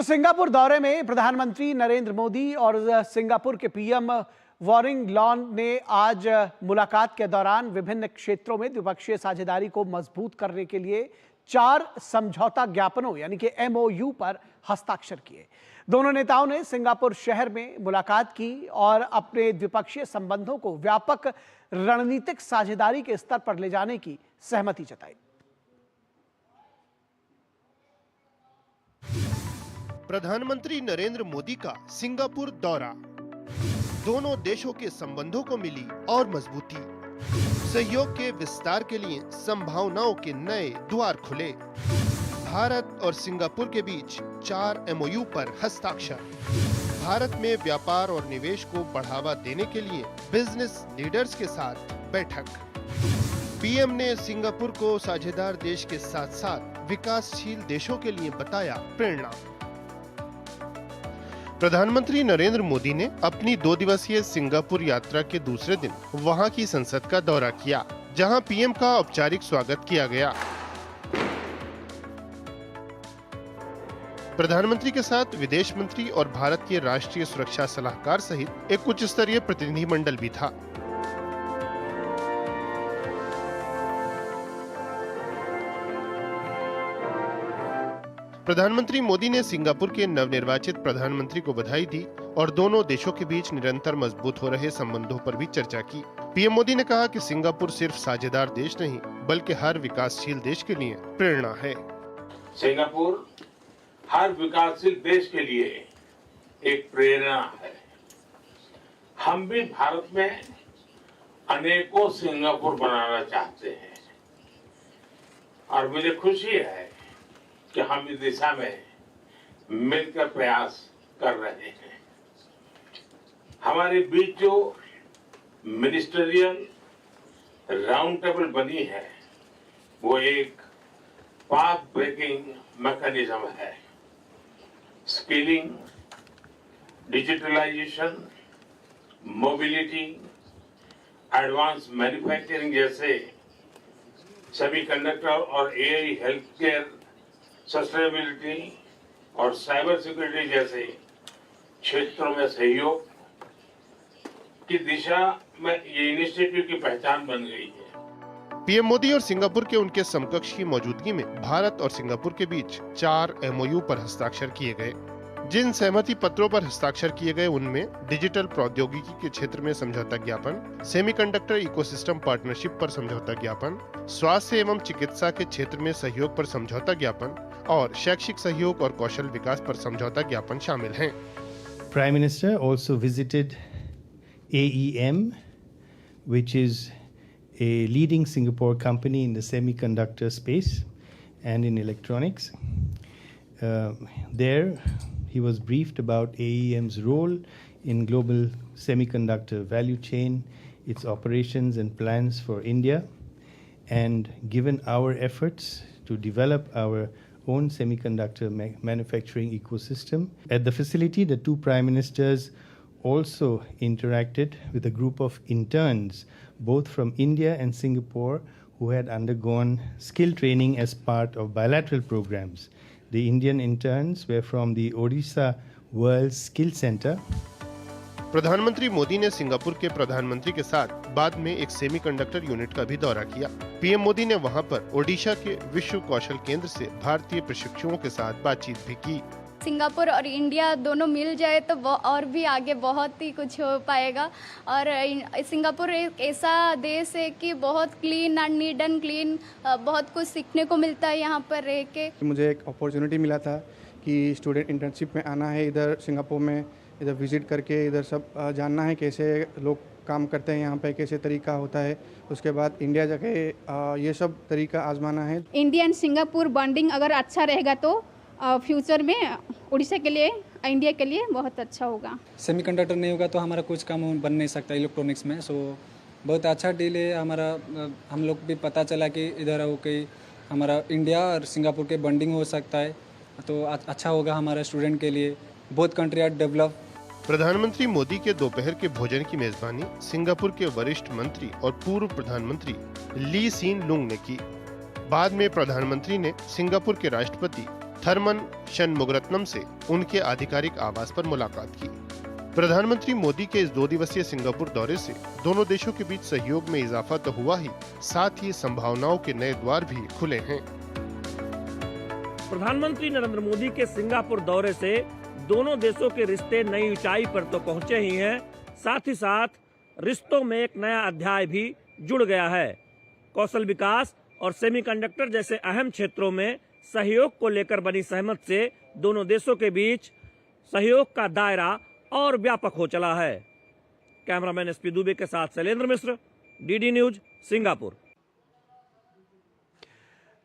तो सिंगापुर दौरे में प्रधानमंत्री नरेंद्र मोदी और सिंगापुर के पीएम वॉरिंग लॉन ने आज मुलाकात के दौरान विभिन्न क्षेत्रों में द्विपक्षीय साझेदारी को मजबूत करने के लिए 4 समझौता ज्ञापनों यानी कि MOU पर हस्ताक्षर किए। दोनों नेताओं ने सिंगापुर शहर में मुलाकात की और अपने द्विपक्षीय संबंधों को व्यापक रणनीतिक साझेदारी के स्तर पर ले जाने की सहमति जताई। प्रधानमंत्री नरेंद्र मोदी का सिंगापुर दौरा, दोनों देशों के संबंधों को मिली और मजबूती, सहयोग के विस्तार के लिए संभावनाओं के नए द्वार खुले। भारत और सिंगापुर के बीच 4 MOU पर हस्ताक्षर। भारत में व्यापार और निवेश को बढ़ावा देने के लिए बिजनेस लीडर्स के साथ बैठक। पीएम ने सिंगापुर को साझेदार देश के साथ साथ विकासशील देशों के लिए बताया प्रेरणा। प्रधानमंत्री नरेंद्र मोदी ने अपनी 2 दिवसीय सिंगापुर यात्रा के दूसरे दिन वहां की संसद का दौरा किया, जहां पीएम का औपचारिक स्वागत किया गया। प्रधानमंत्री के साथ विदेश मंत्री और भारत के राष्ट्रीय सुरक्षा सलाहकार सहित एक उच्च स्तरीय प्रतिनिधिमंडल भी था। प्रधानमंत्री मोदी ने सिंगापुर के नवनिर्वाचित प्रधानमंत्री को बधाई दी और दोनों देशों के बीच निरंतर मजबूत हो रहे संबंधों पर भी चर्चा की। पीएम मोदी ने कहा कि सिंगापुर सिर्फ साझेदार देश नहीं, बल्कि हर विकासशील देश के लिए प्रेरणा है। सिंगापुर हर विकासशील देश के लिए एक प्रेरणा है। हम भी भारत में अनेकों सिंगापुर बनाना चाहते हैं और मुझे खुशी है कि हम इस दिशा में मिलकर प्रयास कर रहे हैं। हमारे बीच जो मिनिस्टरियल राउंड टेबल बनी है वो एक पाथ ब्रेकिंग मैकेनिज्म है। Skilling, digitalisation, mobility, advance manufacturing जैसे सेमीकंडक्टर और AI हेल्थ केयर, सस्टेनेबिलिटी और साइबर सिक्योरिटी जैसे क्षेत्रों में सहयोग की दिशा में ये इनिशिएटिव की पहचान बन गई है। पीएम मोदी और सिंगापुर के उनके समकक्ष की मौजूदगी में भारत और सिंगापुर के बीच 4 MOU पर हस्ताक्षर किए गए। जिन सहमति पत्रों पर हस्ताक्षर किए गए उनमें डिजिटल प्रौद्योगिकी के क्षेत्र में समझौता ज्ञापन, सेमीकंडक्टर इकोसिस्टम पार्टनरशिप पर समझौता ज्ञापन, स्वास्थ्य एवं चिकित्सा के क्षेत्र में सहयोग पर समझौता ज्ञापन और शैक्षिक सहयोग और कौशल विकास पर समझौता ज्ञापन शामिल हैं। Prime Minister also visited AEM, which is a leading Singapore company in the semiconductor space and in electronics. There, he was briefed about AEM's role in global semiconductor value chain, its operations and plans for India, and given our efforts to develop our own semiconductor manufacturing ecosystem. At the facility, the 2 prime ministers also interacted with a group of interns, both from India and Singapore, who had undergone skill training as part of bilateral programs. The Indian interns were from the Odisha World Skill Center. प्रधानमंत्री मोदी ने Singapore के प्रधानमंत्री के साथ बाद में एक semiconductor unit का भी दौरा किया। पीएम मोदी ने वहां पर ओडिशा के विश्व कौशल केंद्र से भारतीय प्रशिक्षुओं के साथ बातचीत भी की। सिंगापुर और इंडिया दोनों मिल जाए तो वो और भी आगे बहुत ही कुछ हो पाएगा। और सिंगापुर एक ऐसा देश है कि बहुत clean and neat and clean, बहुत कुछ सीखने को मिलता है यहाँ पर रह के। मुझे एक अपॉर्चुनिटी मिला था कि स्टूडेंट इंटर्नशिप में आना है इधर सिंगापुर में, इधर विजिट करके इधर सब जानना है कैसे लोग काम करते हैं यहाँ पे, कैसे तरीका होता है। उसके बाद इंडिया जाके ये सब तरीका आजमाना है। इंडिया एंड सिंगापुर बॉन्डिंग अगर अच्छा रहेगा तो फ्यूचर में उड़ीसा के लिए, इंडिया के लिए बहुत अच्छा होगा। सेमीकंडक्टर नहीं होगा तो हमारा कुछ काम बन नहीं सकता इलेक्ट्रॉनिक्स में। सो बहुत अच्छा डील है हमारा। हम लोग भी पता चला कि इधर हो के हमारा इंडिया और सिंगापुर के बॉन्डिंग हो सकता है तो अच्छा होगा हमारा स्टूडेंट के लिए। Both country are develop. प्रधानमंत्री मोदी के दोपहर के भोजन की मेजबानी सिंगापुर के वरिष्ठ मंत्री और पूर्व प्रधानमंत्री ली सीन लुंग ने की। बाद में प्रधानमंत्री ने सिंगापुर के राष्ट्रपति थर्मन षणमुगरत्नम से उनके आधिकारिक आवास पर मुलाकात की। प्रधानमंत्री मोदी के इस 2 दिवसीय सिंगापुर दौरे से दोनों देशों के बीच सहयोग में इजाफा तो हुआ ही, साथ ही संभावनाओं के नए द्वार भी खुले हैं। प्रधानमंत्री नरेंद्र मोदी के सिंगापुर दौरे से दोनों देशों के रिश्ते नई ऊंचाई पर तो पहुंचे ही हैं, साथ ही साथ रिश्तों में एक नया अध्याय भी जुड़ गया है। कौशल विकास और सेमीकंडक्टर जैसे अहम क्षेत्रों में सहयोग को लेकर बनी सहमति से दोनों देशों के बीच सहयोग का दायरा और व्यापक हो चला है। कैमरामैन एसपी दुबे के साथ शैलेंद्र मिश्र, डीडी न्यूज, सिंगापुर।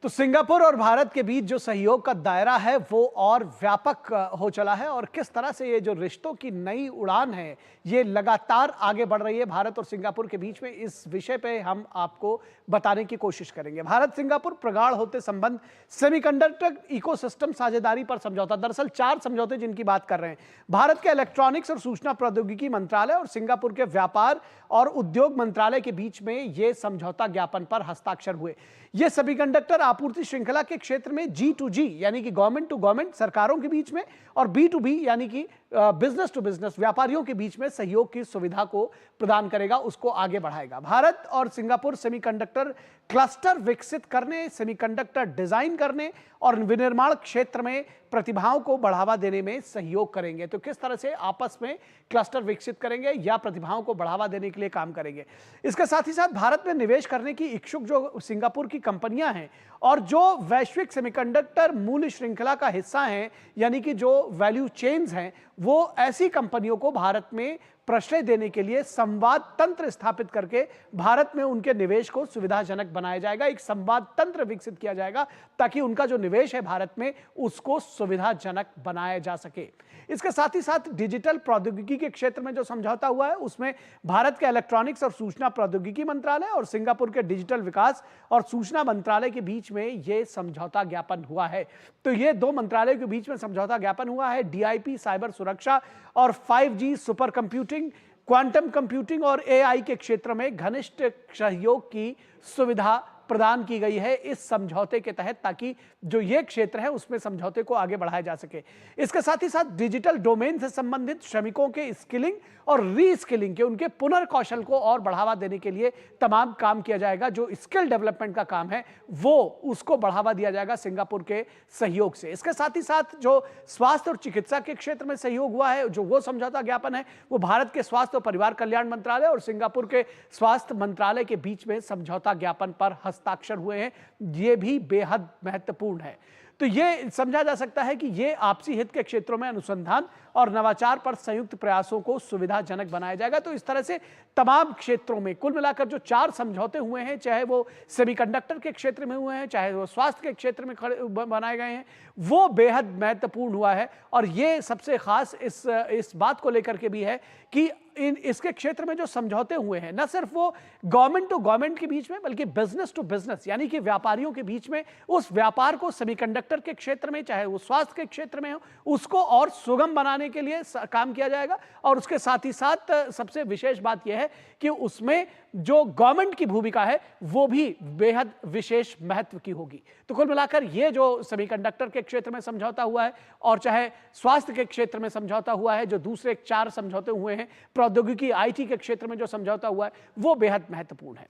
तो सिंगापुर और भारत के बीच जो सहयोग का दायरा है वो और व्यापक हो चला है, और किस तरह से ये जो रिश्तों की नई उड़ान है ये लगातार आगे बढ़ रही है भारत और सिंगापुर के बीच में, इस विषय पे हम आपको बताने की कोशिश करेंगे। भारत सिंगापुर प्रगाढ़ होते संबंध, सेमीकंडक्टर इकोसिस्टम साझेदारी पर समझौता, दरअसल 4 समझौते जिनकी बात कर रहे हैं। भारत के इलेक्ट्रॉनिक्स और सूचना प्रौद्योगिकी मंत्रालय और सिंगापुर के व्यापार और उद्योग मंत्रालय के बीच में ये समझौता ज्ञापन पर हस्ताक्षर हुए। ये सेमीकंडक्टर आपूर्ति श्रृंखला के क्षेत्र में G2G यानी कि गवर्नमेंट टू गवर्नमेंट सरकारों के बीच में और B2B यानी कि बिजनेस टू बिजनेस व्यापारियों के बीच में सहयोग की सुविधा को प्रदान करेगा, उसको आगे बढ़ाएगा। भारत और सिंगापुर सेमीकंडक्टर क्लस्टर विकसित करने, सेमीकंडक्टर डिजाइन करने और विनिर्माण क्षेत्र में प्रतिभाओं को बढ़ावा देने में सहयोग करेंगे। तो किस तरह से आपस में क्लस्टर विकसित करेंगे या प्रतिभाओं को बढ़ावा देने के लिए काम करेंगे। इसके साथ ही साथ भारत में निवेश करने की इच्छुक जो सिंगापुर की कंपनियां हैं और जो वैश्विक सेमीकंडक्टर मूल्य श्रृंखला का हिस्सा हैं यानी कि जो वैल्यू चेन्स हैं, वो ऐसी कंपनियों को भारत में प्रश्रय देने के लिए संवाद तंत्र स्थापित करके भारत में उनके निवेश को सुविधाजनक बनाया जाएगा। एक संवाद तंत्र विकसित किया जाएगा ताकि उनका जो निवेश है भारत में उसको सुविधाजनक बनाया जा सके। इसके साथ ही साथ डिजिटल प्रौद्योगिकी के क्षेत्र में जो समझौता हुआ है उसमें भारत के इलेक्ट्रॉनिक्स और सूचना प्रौद्योगिकी मंत्रालय और सिंगापुर के डिजिटल विकास और सूचना मंत्रालय के बीच में यह समझौता ज्ञापन हुआ है। तो ये 2 मंत्रालयों के बीच में समझौता ज्ञापन हुआ है। DIP साइबर सुरक्षा और 5G super computing, quantum computing और AI के क्षेत्र में घनिष्ठ सहयोग की सुविधा प्रदान की गई है इस समझौते के तहत, ताकि जो ये क्षेत्र है उसमें समझौते को आगे बढ़ाया जा सके। इसके साथ ही साथ डिजिटल डोमेन से संबंधित श्रमिकों के स्किलिंग और रीस्किलिंग के, उनके पुनर्कौशल को और बढ़ावा देने के लिए तमाम काम किया जाएगा। जो स्किल डेवलपमेंट का काम है वो उसको बढ़ावा दिया जाएगा सिंगापुर के सहयोग से। इसके साथ ही साथ जो स्वास्थ्य और चिकित्सा के क्षेत्र में सहयोग हुआ है, जो वो समझौता ज्ञापन है, वो भारत के स्वास्थ्य और परिवार कल्याण मंत्रालय और सिंगापुर के स्वास्थ्य मंत्रालय के बीच में समझौता ज्ञापन पर हस्ताक्षर हुए हैं। ये भी बेहद महत्वपूर्ण है। तो ये समझा जा सकता है कि ये आपसी हित के क्षेत्रों में अनुसंधान और नवाचार पर संयुक्त प्रयासों को सुविधाजनक बनाया जाएगा। तो इस तरह से तमाम क्षेत्रों में कुल मिलाकर जो 4 समझौते हुए हैं, चाहे वो सेमीकंडक्टर के क्षेत्र में हुए हैं, चाहे वो स्वास्थ्य के क्षेत्र में बनाए गए हैं, वो बेहद महत्वपूर्ण हुआ है। और ये सबसे खास इस बात को लेकर के भी है कि इसके क्षेत्र में जो समझौते हुए हैं न सिर्फ वो गवर्नमेंट टू गवर्नमेंट के बीच में बल्कि बिजनेस टू बिजनेस यानी कि व्यापारियों के बीच में, उस व्यापार को सेमीकंडक्टर के क्षेत्र में चाहे वो स्वास्थ्य के क्षेत्र में हो उसको और सुगम बनाने के लिए काम किया जाएगा। और उसके साथ ही साथ सबसे विशेष बात यह है कि उसमें जो गवर्नमेंट की भूमिका है वो भी बेहद विशेष महत्व की होगी। तो कुल मिलाकर ये जो सेमीकंडक्टर के क्षेत्र में समझौता हुआ है और चाहे स्वास्थ्य के क्षेत्र में समझौता हुआ है, जो दूसरे 4 समझौते हुए हैं, प्रौद्योगिकी IT के क्षेत्र में जो समझौता हुआ है, वो बेहद महत्वपूर्ण है।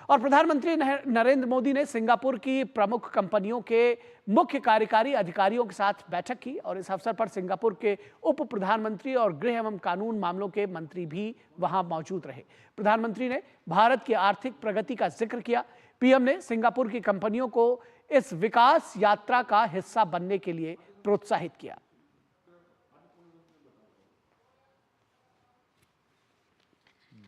और प्रधानमंत्री नरेंद्र मोदी ने सिंगापुर की प्रमुख कंपनियों के मुख्य कार्यकारी अधिकारियों के साथ बैठक की और इस अवसर पर सिंगापुर के उप प्रधानमंत्री और गृह एवं कानून मामलों के मंत्री भी वहां मौजूद रहे। प्रधानमंत्री ने भारत की आर्थिक प्रगति का जिक्र किया। PM ने सिंगापुर की कंपनियों को इस विकास यात्रा का हिस्सा बनने के लिए प्रोत्साहित किया।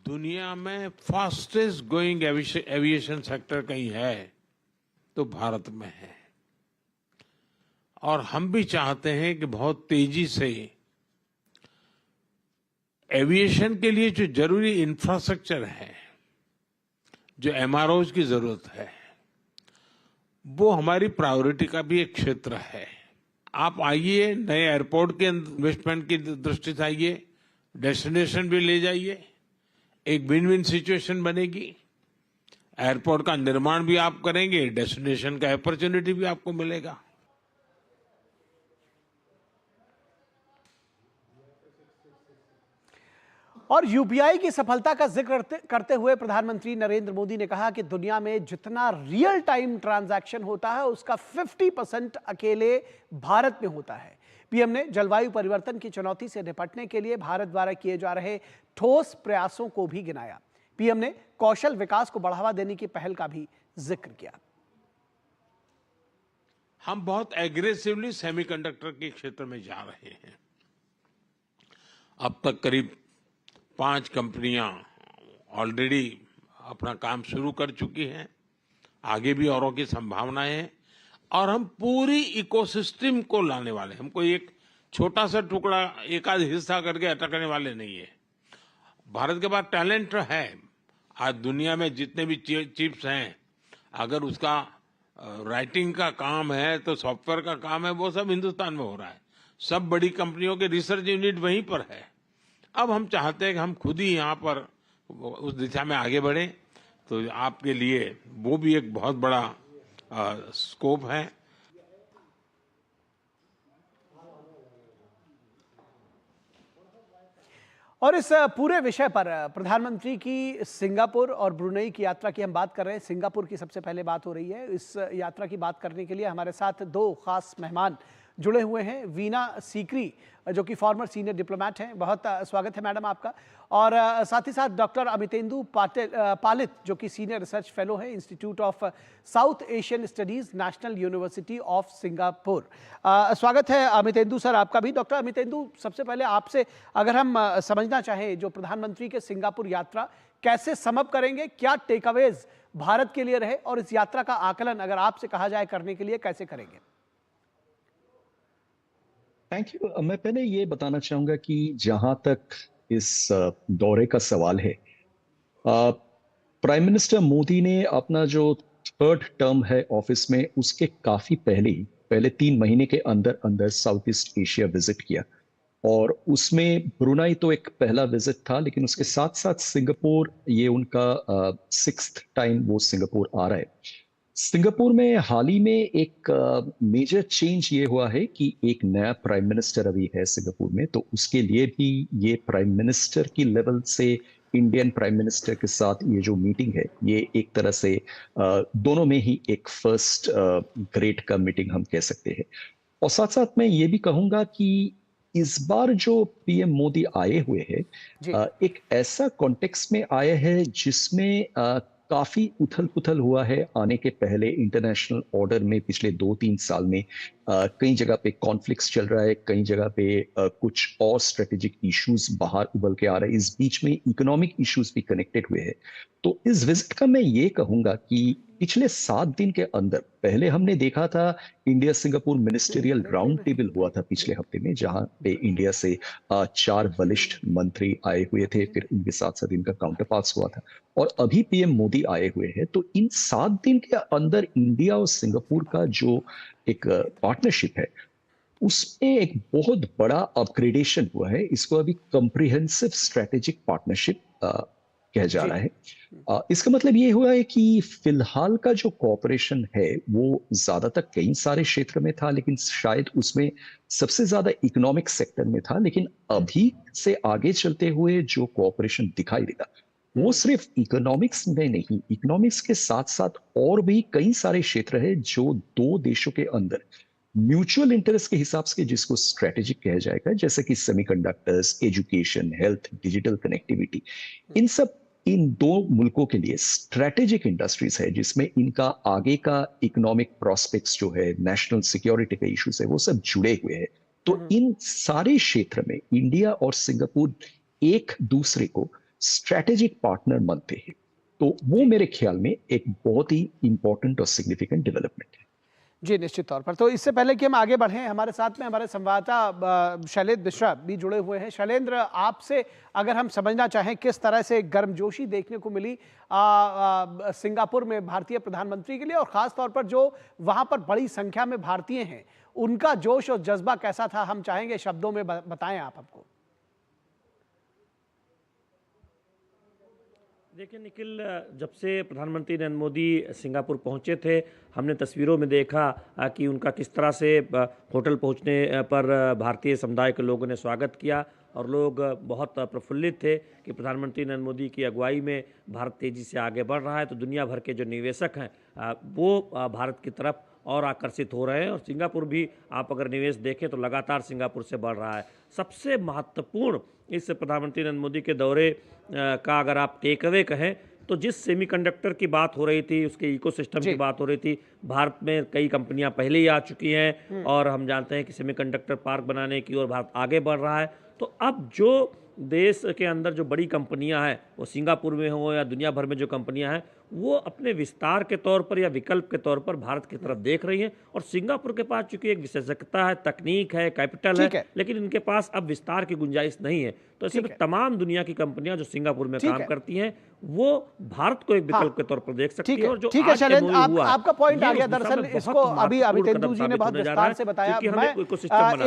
दुनिया में फास्टेस्ट ग्रोइंग एविएशन सेक्टर कहीं है तो भारत में है, और हम भी चाहते हैं कि बहुत तेजी से एविएशन के लिए जो जरूरी इंफ्रास्ट्रक्चर है, जो MROs की जरूरत है, वो हमारी प्रायोरिटी का भी एक क्षेत्र है। आप आइए, नए एयरपोर्ट के इन्वेस्टमेंट की दृष्टि से आइए, डेस्टिनेशन भी ले जाइए, एक विन विन सिचुएशन बनेगी। एयरपोर्ट का निर्माण भी आप करेंगे, डेस्टिनेशन का अपॉर्चुनिटी भी आपको मिलेगा। और यूपीआई की सफलता का जिक्र करते हुए प्रधानमंत्री नरेंद्र मोदी ने कहा कि दुनिया में जितना रियल टाइम ट्रांजैक्शन होता है उसका 50% अकेले भारत में होता है। पीएम ने जलवायु परिवर्तन की चुनौती से निपटने के लिए भारत द्वारा किए जा रहे ठोस प्रयासों को भी गिनाया। पीएम ने कौशल विकास को बढ़ावा देने की पहल का भी जिक्र किया। हम बहुत एग्रेसिवली सेमीकंडक्टर के क्षेत्र में जा रहे हैं। अब तक करीब 5 कंपनियां ऑलरेडी अपना काम शुरू कर चुकी हैं। आगे भी औरों की संभावनाएं हैं और हम पूरी इकोसिस्टम को लाने वाले। हम कोई एक छोटा सा टुकड़ा एक आध हिस्सा करके अटकने वाले नहीं है। भारत के पास टैलेंट है। आज दुनिया में जितने भी चिप्स हैं, अगर उसका राइटिंग का काम है तो सॉफ्टवेयर का काम है, वो सब हिंदुस्तान में हो रहा है। सब बड़ी कंपनियों के रिसर्च यूनिट वहीं पर है। अब हम चाहते हैं कि हम खुद ही यहाँ पर उस दिशा में आगे बढ़ें, तो आपके लिए वो भी एक बहुत बड़ा स्कोप है। और इस पूरे विषय पर प्रधानमंत्री की सिंगापुर और ब्रुनेई की यात्रा की हम बात कर रहे हैं। सिंगापुर की सबसे पहले बात हो रही है। इस यात्रा की बात करने के लिए हमारे साथ 2 खास मेहमान जुड़े हुए हैं। वीना सीकरी जो कि फॉर्मर सीनियर डिप्लोमेट हैं, बहुत स्वागत है मैडम आपका। और साथ ही साथ डॉक्टर अमितेंदु पालित जो कि सीनियर रिसर्च फेलो हैं institute of south Asian studies national university of Singapore. स्वागत है अमितेंदु सर आपका भी। डॉक्टर अमितेंदु, सबसे पहले आपसे अगर हम समझना चाहें जो प्रधानमंत्री के सिंगापुर यात्रा कैसे समअप करेंगे, क्या टेकअवेज भारत के लिए रहे और इस यात्रा का आकलन अगर आपसे कहा जाए करने के लिए कैसे करेंगे? Thank you. मैं पहले ये बताना चाहूंगा कि जहां तक इस दौरे का सवाल है, प्राइम मिनिस्टर मोदी ने अपना जो 3rd टर्म है ऑफिस में, उसके काफी पहले 3 महीने के अंदर अंदर साउथ ईस्ट एशिया विजिट किया। और उसमें ब्रुनेई तो एक पहला विजिट था, लेकिन उसके साथ साथ सिंगापुर, ये उनका 6th टाइम वो सिंगापुर आ रहा है। सिंगापुर में हाल ही में एक मेजर चेंज ये हुआ है कि एक नया प्राइम मिनिस्टर अभी है सिंगापुर में, तो उसके लिए भी ये प्राइम मिनिस्टर की लेवल से इंडियन प्राइम मिनिस्टर के साथ ये जो मीटिंग है, ये एक तरह से दोनों में ही एक फर्स्ट ग्रेड का मीटिंग हम कह सकते हैं। और साथ साथ मैं ये भी कहूंगा कि इस बार जो पीएम मोदी आए हुए हैं, एक ऐसा कॉन्टेक्स्ट में आए हैं जिसमें काफी उथल पुथल हुआ है आने के पहले। इंटरनेशनल ऑर्डर में पिछले 2-3 साल में कई जगह पे कॉन्फ्लिक्ट्स चल रहा है, कई जगह पे कुछ और स्ट्रेटेजिक इश्यूज बाहर उभर के आ रहे हैं। इस बीच में इकोनॉमिक इश्यूज भी कनेक्टेड हुए हैं। तो इस विजिट का मैं ये कहूंगा कि पिछले 7 दिन के अंदर पहले हमने देखा था India Singapore ministerial round table हुआ था पिछले हफ्ते में, जहां पे इंडिया से 4 वरिष्ठ मंत्री आए हुए थे, फिर इनके साथ साथ इनका काउंटर पार्ट्स हुआ था, और अभी पीएम मोदी आए हुए हैं। तो इन 7 दिन के अंदर इंडिया और सिंगापुर का जो एक पार्टनरशिप है, उसमें एक बहुत बड़ा अपग्रेडेशन हुआ है। इसको अभी कॉम्प्रिहेंसिव स्ट्रेटेजिक पार्टनरशिप कहा जा रहा है। इसका मतलब ये हुआ है कि फिलहाल का जो कोऑपरेशन है वो ज्यादातर कई सारे क्षेत्र में था, लेकिन शायद उसमें सबसे ज्यादा इकोनॉमिक सेक्टर में था। लेकिन अभी से आगे चलते हुए जो कोऑपरेशन दिखाई देगा वो सिर्फ इकोनॉमिक्स में नहीं, इकोनॉमिक्स के साथ साथ और भी कई सारे क्षेत्र है जो 2 देशों के अंदर म्यूचुअल इंटरेस्ट के हिसाब से जिसको स्ट्रेटेजिक कहा जाएगा, जैसे कि semiconductors, education, health, digital connectivity, इन 2 मुल्कों के लिए स्ट्रेटेजिक इंडस्ट्रीज है, जिसमें इनका आगे का इकोनॉमिक प्रोस्पेक्ट्स जो है, नेशनल सिक्योरिटी के इश्यूज है, वो सब जुड़े हुए हैं। तो इन सारे क्षेत्र में इंडिया और सिंगापुर एक दूसरे को स्ट्रेटेजिक पार्टनर मानते हैं। तो वो मेरे ख्याल में एक बहुत ही इंपॉर्टेंट और सिग्निफिकेंट डेवलपमेंट है। जी, निश्चित तौर पर। तो इससे पहले कि हम आगे बढ़ें, हमारे साथ में हमारे संवाददाता शैलेंद्र मिश्रा भी जुड़े हुए हैं। शैलेंद्र, आपसे अगर हम समझना चाहें किस तरह से गर्मजोशी देखने को मिली सिंगापुर में भारतीय प्रधानमंत्री के लिए, और खास तौर पर जो वहां पर बड़ी संख्या में भारतीय हैं, उनका जोश और जज्बा कैसा था, हम चाहेंगे शब्दों में बताएं आप हमको। देखिए निखिल, जब से प्रधानमंत्री नरेंद्र मोदी सिंगापुर पहुंचे थे, हमने तस्वीरों में देखा कि उनका किस तरह से होटल पहुंचने पर भारतीय समुदाय के लोगों ने स्वागत किया और लोग बहुत प्रफुल्लित थे कि प्रधानमंत्री नरेंद्र मोदी की अगुवाई में भारत तेज़ी से आगे बढ़ रहा है। तो दुनिया भर के जो निवेशक हैं वो भारत की तरफ और आकर्षित हो रहे हैं और सिंगापुर भी आप अगर निवेश देखें तो लगातार सिंगापुर से बढ़ रहा है। सबसे महत्वपूर्ण इस प्रधानमंत्री नरेंद्र मोदी के दौरे का अगर आप टेक अवे कहें तो जिस सेमीकंडक्टर की बात हो रही थी, उसके इकोसिस्टम की बात हो रही थी, भारत में कई कंपनियां पहले ही आ चुकी हैं और हम जानते हैं कि सेमीकंडक्टर पार्क बनाने की ओर भारत आगे बढ़ रहा है। तो अब जो देश के अंदर जो बड़ी कंपनियां हैं, वो सिंगापुर में हो या दुनिया भर में जो कंपनियां हैं, वो अपने विस्तार के तौर पर या विकल्प के तौर पर भारत की तरफ देख रही हैं। और सिंगापुर के पास चूंकि एक विशेषज्ञता है, तकनीक है, कैपिटल है, लेकिन इनके पास अब विस्तार की गुंजाइश नहीं है। तो ऐसे में तमाम दुनिया की कंपनियां जो सिंगापुर में काम करती हैं वो भारत को एक विकल्प के तौर पर देख सकती है। और जो ठीक है शैलेंद्र, आपका पॉइंट आ गया। दरअसल इसको अभी अमितेंदु जी ने बहुत विस्तार से बताया। मैं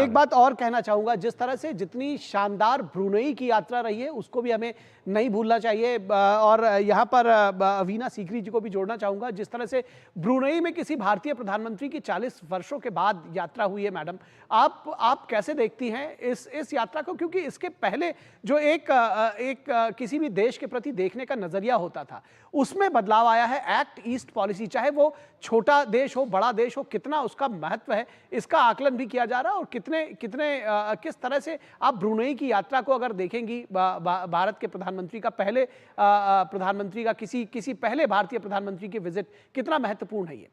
एक बात और कहना चाहूंगा, जिस तरह से जितनी शानदार ब्रुनेई की यात्रा रही है उसको भी हमें नहीं भूलना चाहिए। और यहाँ पर अवीना सीकरी जी को भी जोड़ना चाहूंगा। जिस तरह से ब्रुनेई में किसी भारतीय प्रधानमंत्री की 40 वर्षों के बाद यात्रा हुई है, मैडम आप कैसे देखती हैं इस यात्रा को? क्योंकि इसके पहले जो एक किसी भी देश के प्रति देखने का नजरिया होता था, उसमें बदलाव आया है। एक्ट ईस्ट पॉलिसी, चाहे वो छोटा देश हो, बड़ा देश हो, कितना उसका महत्व है इसका आकलन भी किया जा रहा है। और किस तरह से आप ब्रुनेई की यात्रा को अगर देखेंगी, भारत के प्रधानमंत्री का पहले प्रधानमंत्री का किसी पहले भारतीय प्रधानमंत्री की विजिट कितना महत्वपूर्ण है ये?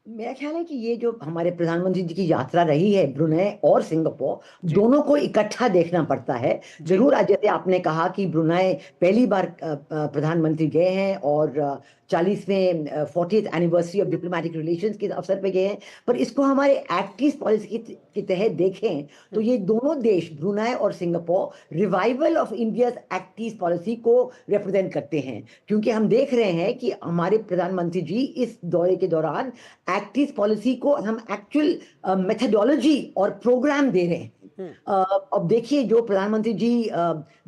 मेरा ख्याल है कि ये जो हमारे प्रधानमंत्री जी की यात्रा रही है, ब्रुनेई और सिंगापुर दोनों को इकट्ठा देखना पड़ता है। जरूर आज जैसे आपने कहा कि ब्रुनेई पहली बार प्रधानमंत्री गए हैं और 40वें 40th anniversary of diplomatic relations के अवसर पे गए हैं, पर इसको हमारे एक्ट ईस्ट पॉलिसी के तहत देखें तो ये दोनों देश ब्रुनेई और Singapore revival of India's act east policy को रिप्रेजेंट करते हैं। क्योंकि हम देख रहे हैं कि हमारे प्रधानमंत्री जी इस दौरे के दौरान एक्ट ईस्ट पॉलिसी को हम एक्चुअल मेथडोलॉजी और प्रोग्राम दे रहे हैं। अब देखिए, जो प्रधानमंत्री जी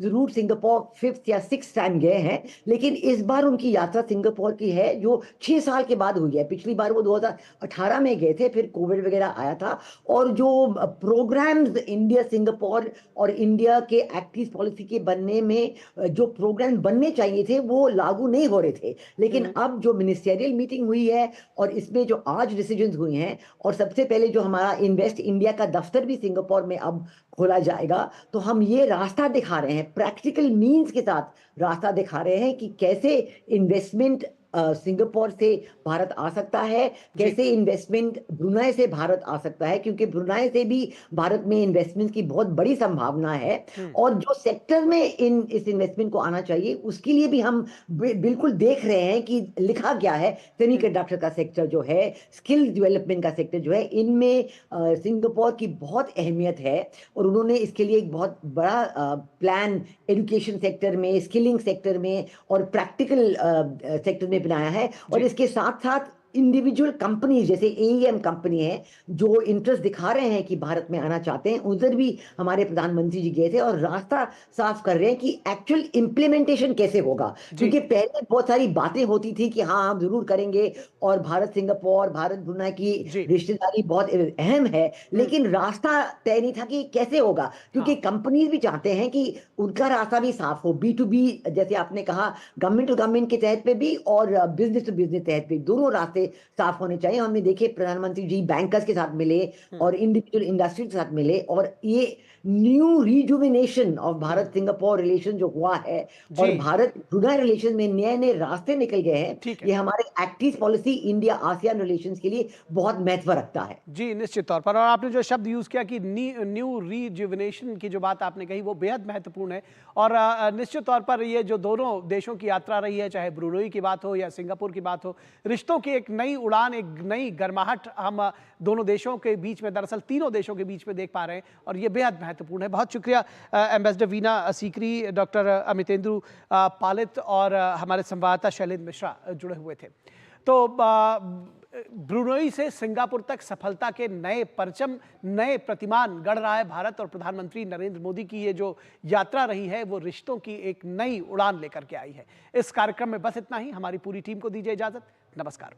जरूर सिंगापुर 5th या 6th टाइम गए हैं, लेकिन इस बार उनकी यात्रा सिंगापुर की है जो 6 साल के बाद हुई है। पिछली बार वो 2018 में गए थे, फिर कोविड वगैरह आया था और जो प्रोग्राम्स इंडिया सिंगापुर और इंडिया के एक्ट ईस्ट पॉलिसी के बनने में जो प्रोग्राम बनने चाहिए थे वो लागू नहीं हो रहे थे। लेकिन अब जो मिनिस्टेरियल मीटिंग हुई है और इसमें जो आज डिसीजंस हुए हैं, और सबसे पहले जो हमारा इन्वेस्ट इंडिया का दफ्तर भी सिंगापुर में अब खोला जाएगा, तो हम ये रास्ता दिखा रहे हैं, प्रैक्टिकल मीन्स के साथ रास्ता दिखा रहे हैं कि कैसे इन्वेस्टमेंट सिंगापुर से भारत आ सकता है, कैसे इन्वेस्टमेंट ब्रुनेई से भारत आ सकता है, क्योंकि ब्रुनेई से भी भारत में इन्वेस्टमेंट की बहुत बड़ी संभावना है। और जो सेक्टर में इस इन्वेस्टमेंट को आना चाहिए उसके लिए भी हम बिल्कुल देख रहे हैं कि लिखा गया है। सेमीकंडक्टर का सेक्टर जो है, स्किल डेवलपमेंट का सेक्टर जो है, इनमें सिंगापुर की बहुत अहमियत है और उन्होंने इसके लिए एक बहुत बड़ा प्लान एजुकेशन सेक्टर में, स्किलिंग सेक्टर में और प्रैक्टिकल सेक्टर में बनाया है। और इसके साथ साथ इंडिविजुअल कंपनी जैसे AEM कंपनी है जो इंटरेस्ट दिखा रहे हैं कि भारत में आना चाहते हैं, उधर भी हमारे प्रधानमंत्री जी गए थे और रास्ता साफ कर रहे हैं कि एक्चुअल इंप्लीमेंटेशन कैसे होगा। क्योंकि पहले बहुत सारी बातें होती थी कि हाँ हम जरूर करेंगे और भारत सिंगापुर, भारत ब्रुनेई की रिश्तेदारी बहुत अहम है, लेकिन रास्ता तय नहीं था कि कैसे होगा। क्योंकि कंपनीज भी चाहते हैं कि उनका रास्ता भी साफ हो, B2B जैसे आपने कहा, गवर्नमेंट टू गवर्नमेंट के तहत पे भी और बिजनेस टू बिजनेस तहत पे, दोनों रास्ते साफ होने चाहिए। हमने देखे प्रधानमंत्री जी बैंकर्स के साथ मिले और इंडिविजुअल इंडस्ट्री के साथ मिले और ये new rejuvenation of Bharat Singapore relation जो हुआ है और भारत ब्रुनेई रिलेशन में नए नए रास्ते निकल गए हैं, ये हमारे act east policy India ASEAN relations के लिए बहुत महत्व रखता है। जी निश्चित तौर पर। और आपने जो शब्द यूज किया कि न्यू रिजुविनेशन की जो बात आपने कही वो बेहद महत्वपूर्ण है। और निश्चित तौर पर ये जो दोनों देशों की यात्रा रही है, चाहे ब्रुनेई की बात हो या सिंगापुर की बात हो, रिश्तों की एक नई उड़ान, एक नई गर्माहट हम दोनों देशों के बीच में, दरअसल तीनों देशों के बीच में देख पा रहे हैं और ये बेहद महत्वपूर्ण है। बहुत शुक्रिया एम्बेसडर वीना सीकरी, डॉक्टर अमितेंदु पालित और हमारे संवाददाता शैलेंद्र मिश्रा जुड़े हुए थे। तो ब्रुनोई से सिंगापुर तक सफलता के नए परचम, नए प्रतिमान गढ़ रहा है भारत। और प्रधानमंत्री नरेंद्र मोदी की ये जो यात्रा रही है वो रिश्तों की एक नई उड़ान लेकर के आई है। इस कार्यक्रम में बस इतना ही। हमारी पूरी टीम को दीजिए इजाजत। नमस्कार।